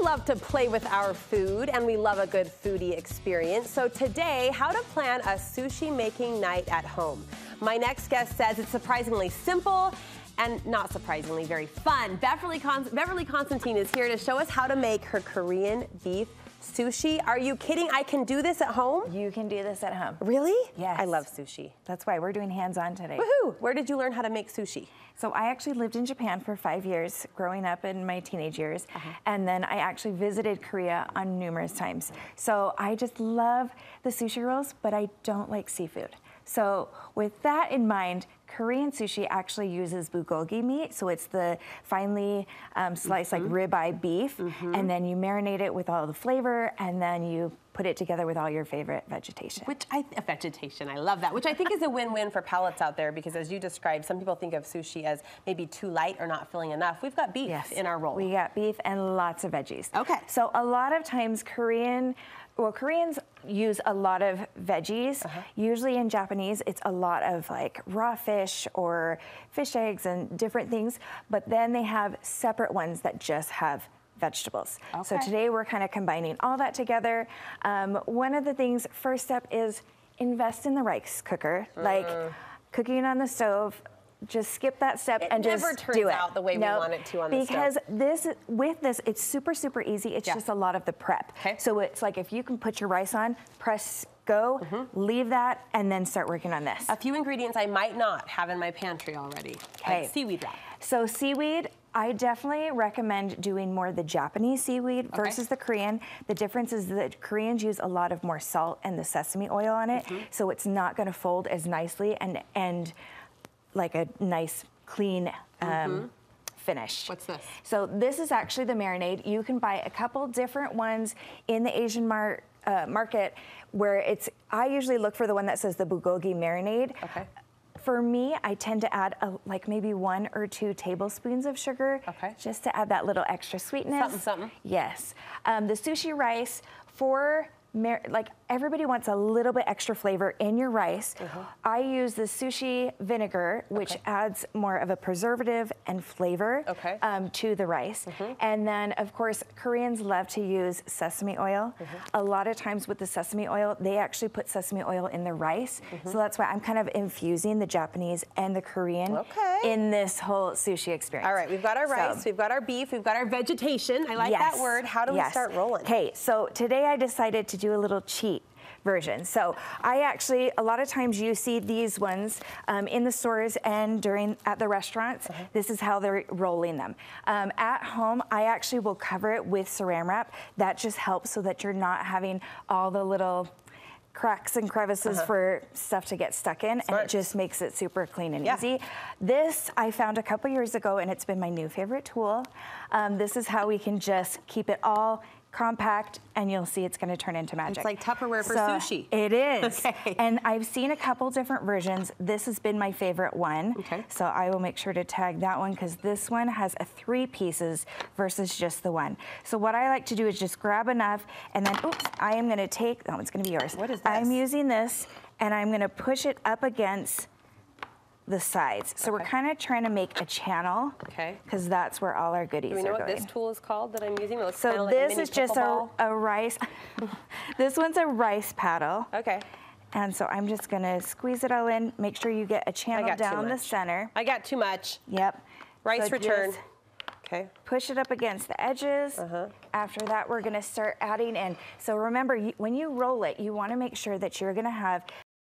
love to play with our food, and we love a good foodie experience. So today, how to plan a sushi making night at home. My next guest says it's surprisingly simple and not surprisingly very fun. Beverly Constantine is here to show us how to make her Korean beef sushi. Are you kidding? I can do this at home? You can do this at home. Really? Yes. I love sushi. That's why we're doing hands-on today. Woohoo! Where did you learn how to make sushi? So I actually lived in Japan for 5 years, growing up in my teenage years. And then I actually visited Korea on numerous times. So I just love the sushi rolls, but I don't like seafood. So with that in mind, Korean sushi actually uses bulgogi meat, so it's the finely sliced like ribeye beef, and then you marinate it with all the flavor, and then you put it together with all your favorite vegetation. Vegetation, I love that, which I think is a win-win for palates out there, because as you described, some people think of sushi as maybe too light or not filling enough. We've got beef in our roll. We got beef and lots of veggies. Okay. So a lot of times Koreans use a lot of veggies. Usually in Japanese, it's a lot of like raw fish or fish eggs and different things, but then they have separate ones that just have vegetables. So today we're kind of combining all that together. One of the things, first step is invest in the rice cooker, like cooking on the stove. Just skip that step and just do it. It never turns out the way we want it to on the stove. Because with this, it's super, super easy. It's just a lot of the prep. So it's like if you can put your rice on, press go, leave that, and then start working on this. A few ingredients I might not have in my pantry already. Like seaweed wrap. So seaweed, I definitely recommend doing more the Japanese seaweed versus the Korean. The difference is that Koreans use a lot of more salt and the sesame oil on it, so it's not going to fold as nicely and like a nice, clean finish. What's this? So this is actually the marinade. You can buy a couple different ones in the Asian market where I usually look for the one that says the bulgogi marinade. For me, I tend to add like maybe 1 or 2 tablespoons of sugar just to add that little extra sweetness. Something. Yes. The sushi rice like everybody wants a little bit extra flavor in your rice. I use the sushi vinegar, which adds more of a preservative and flavor to the rice. And then, of course, Koreans love to use sesame oil. A lot of times with the sesame oil, they actually put sesame oil in the rice. So that's why I'm kind of infusing the Japanese and the Korean in this whole sushi experience. All right, we've got our rice, we've got our beef, we've got our vegetation. I like that word. How do we start rolling? Okay, so today I decided to do a little cheat version. So I actually, a lot of times you see these ones in the stores and at the restaurants. This is how they're rolling them. At home, I actually will cover it with saran wrap. That just helps so that you're not having all the little cracks and crevices for stuff to get stuck in, and it just makes it super clean and easy. This I found a couple years ago, and it's been my new favorite tool. This is how we can just keep it all compact, and you'll see it's going to turn into magic. It's like Tupperware for sushi. It is. And I've seen a couple different versions. This has been my favorite one. So I will make sure to tag that one, because this one has 3 pieces versus just the one. So what I like to do is just grab enough, and then, oops, I am going to take, that one's going to be yours. What is this? I'm using this, and I'm going to push it up against the sides. So we're kind of trying to make a channel, because that's where all our goodies are going. Do we know what this tool is called that I'm using? So this is just a rice, this one's a rice paddle. And so I'm just gonna squeeze it all in, make sure you get a channel down the center. I got too much. Rice return. Push it up against the edges. After that, we're gonna start adding in. So remember, when you roll it, you wanna make sure that you're gonna have